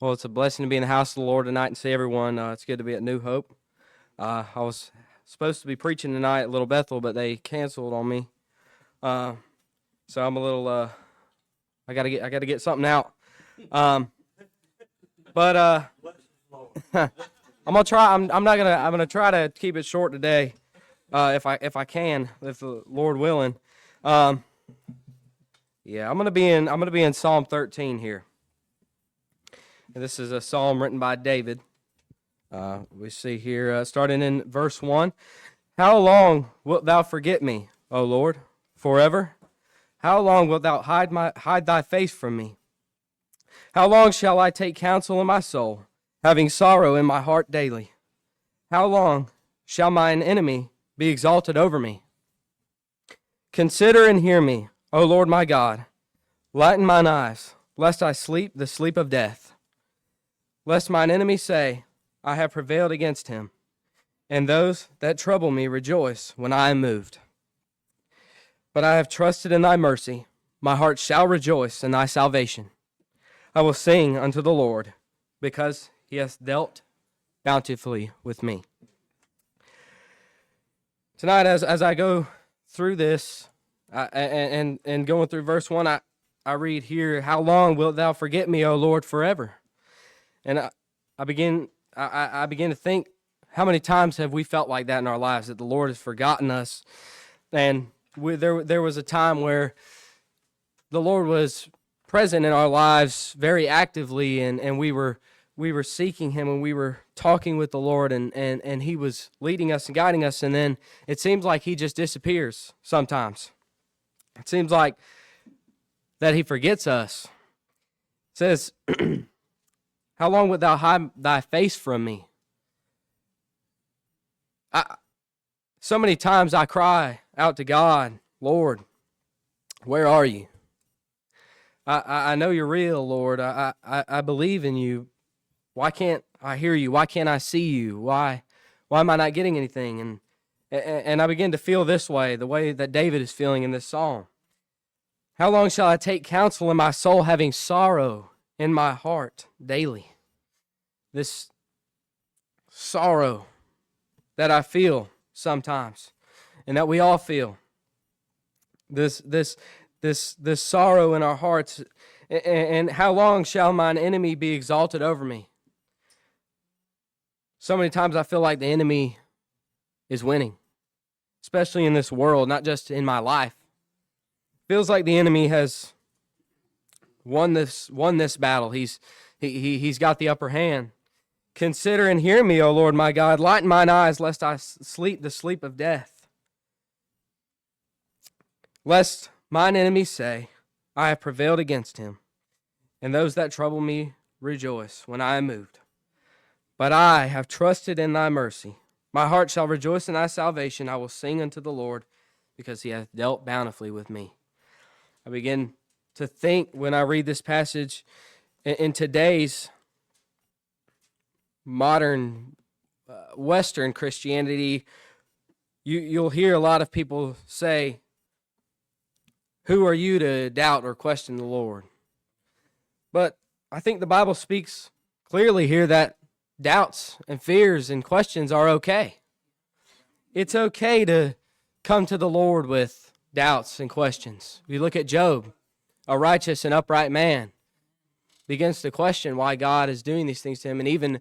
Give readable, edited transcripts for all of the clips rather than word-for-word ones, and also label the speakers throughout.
Speaker 1: Well, it's a blessing to be in the house of the Lord tonight and see everyone. It's good to be at New Hope. I was supposed to be preaching tonight at Little Bethel, but they canceled on me. So I'm a little. I gotta get something out. But I'm gonna try. I'm not gonna. I'm gonna try to keep it short today, if I can, if the Lord willing. Yeah, I'm gonna be in Psalm 13 here. And this is a psalm written by David. We see here, starting in verse 1. How long wilt thou forget me, O Lord, forever? How long wilt thou hide thy face from me? How long shall I take counsel in my soul, having sorrow in my heart daily? How long shall mine enemy be exalted over me? Consider and hear me, O Lord my God. Lighten mine eyes, lest I sleep the sleep of death. Lest mine enemy say, I have prevailed against him, and those that trouble me rejoice when I am moved. But I have trusted in thy mercy. My heart shall rejoice in thy salvation. I will sing unto the Lord, because he hath dealt bountifully with me. Tonight, as I go through this, and going through verse 1, I read here, how long wilt thou forget me, O Lord, forever? And I begin to think, how many times have we felt like that in our lives, that the Lord has forgotten us? And there was a time where the Lord was present in our lives very actively, and we were seeking him, and we were talking with the Lord, and he was leading us and guiding us, and then it seems like he just disappears sometimes. It seems like that he forgets us. It says, how long wilt thou hide thy face from me? So many times I cry out to God, Lord, where are you? I know you're real, Lord. I believe in you. Why can't I hear you? Why can't I see you? Why am I not getting anything? And I begin to feel this way, the way that David is feeling in this psalm. How long shall I take counsel in my soul, having sorrow in my heart daily? This sorrow that I feel sometimes, and that we all feel. This sorrow in our hearts. And how long shall mine enemy be exalted over me? So many times I feel like the enemy is winning, especially in this world, not just in my life. Feels like the enemy has won this battle. He's got the upper hand. Consider and hear me, O Lord my God. Lighten mine eyes, lest I sleep the sleep of death. Lest mine enemies say, I have prevailed against him, and those that trouble me rejoice when I am moved. But I have trusted in thy mercy. My heart shall rejoice in thy salvation. I will sing unto the Lord, because he hath dealt bountifully with me. I begin to think, when I read this passage, in today's modern Western Christianity, you'll hear a lot of people say, who are you to doubt or question the Lord? But I think the Bible speaks clearly here that doubts and fears and questions are okay. It's okay to come to the Lord with doubts and questions. We look at Job, a righteous and upright man, begins to question why God is doing these things to him, and even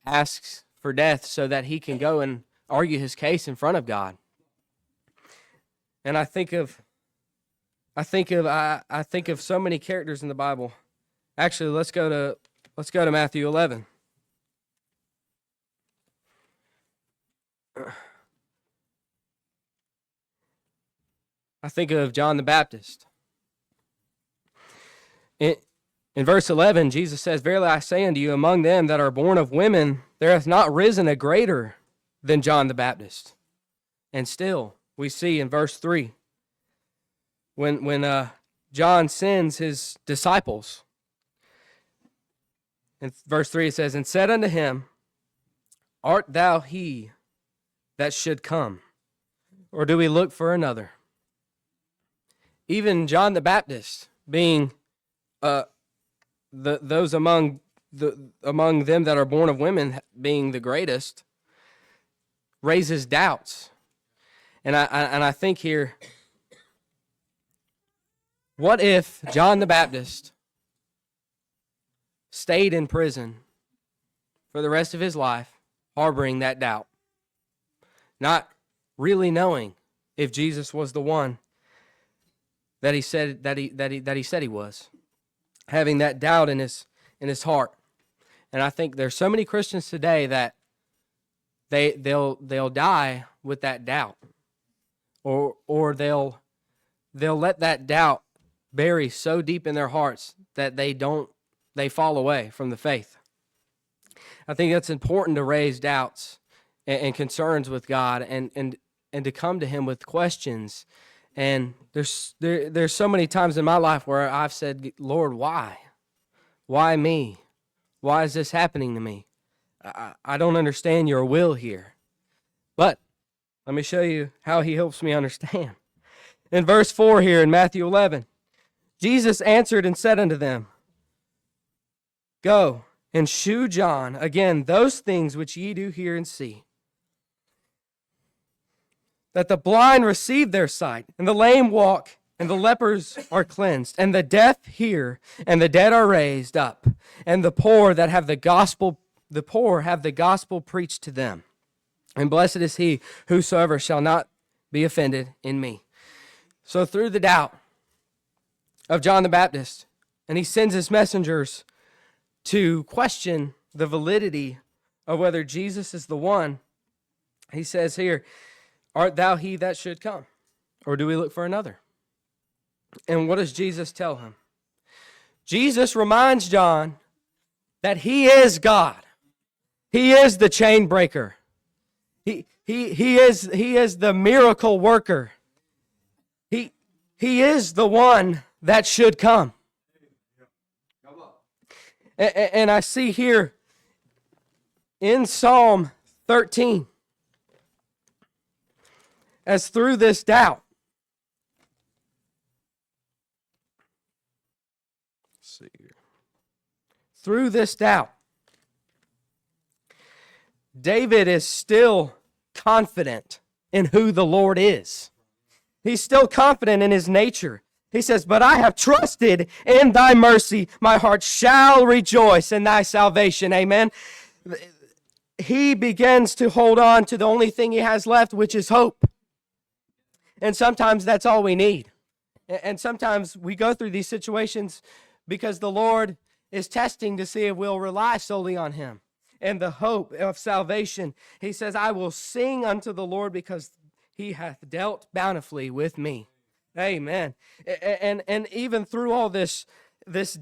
Speaker 1: asks for death so that he can go and argue his case in front of God. And I think of so many characters in the Bible. Actually, let's go to Matthew 11. I think of John the Baptist. In verse 11, Jesus says, Verily I say unto you, among them that are born of women, there hath not risen a greater than John the Baptist. And still, we see in verse 3, when John sends his disciples, in verse 3 it says, And said unto him, Art thou he that should come, or do we look for another? Even John the Baptist, being those among among them that are born of women being the greatest, raises doubts. And I think here, what if John the Baptist stayed in prison for the rest of his life, harboring that doubt, not really knowing if Jesus was the one that he said he was, having that doubt in his heart. And I think there's so many Christians today that they'll die with that doubt, or they'll let that doubt bury so deep in their hearts that they fall away from the faith. I think that's important to raise doubts and concerns with God, and to come to Him with questions. And there's so many times in my life where I've said, Lord, why? Why me? Why is this happening to me? I don't understand your will here. But let me show you how He helps me understand. In verse 4 here in Matthew 11, Jesus answered and said unto them, Go and shew John again those things which ye do hear and see, that the blind receive their sight, and the lame walk, and the lepers are cleansed, and the deaf hear, and the dead are raised up, and the poor have the gospel preached to them. And blessed is he whosoever shall not be offended in me. So through the doubt of John the Baptist, and he sends his messengers to question the validity of whether Jesus is the one, he says here, Art thou he that should come? Or do we look for another? And what does Jesus tell him? Jesus reminds John that he is God. He is the chain breaker. He is the miracle worker. He is the one that should come. And I see here in Psalm 13, as through this doubt, let's see here. Through this doubt, David is still confident in who the Lord is. He's still confident in his nature. He says, But I have trusted in thy mercy. My heart shall rejoice in thy salvation. Amen. He begins to hold on to the only thing he has left, which is hope. And sometimes that's all we need. And sometimes we go through these situations because the Lord is testing to see if we'll rely solely on Him. And the hope of salvation, He says, I will sing unto the Lord because He hath dealt bountifully with me. Amen. And even through all this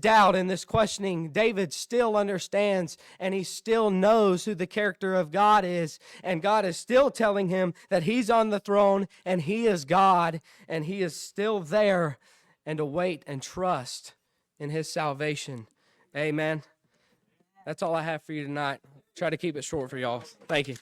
Speaker 1: doubt and this questioning, David still understands and he still knows who the character of God is. And God is still telling him that He's on the throne and He is God and He is still there, and to wait and trust in His salvation. Amen. That's all I have for you tonight. Try to keep it short for y'all. Thank you.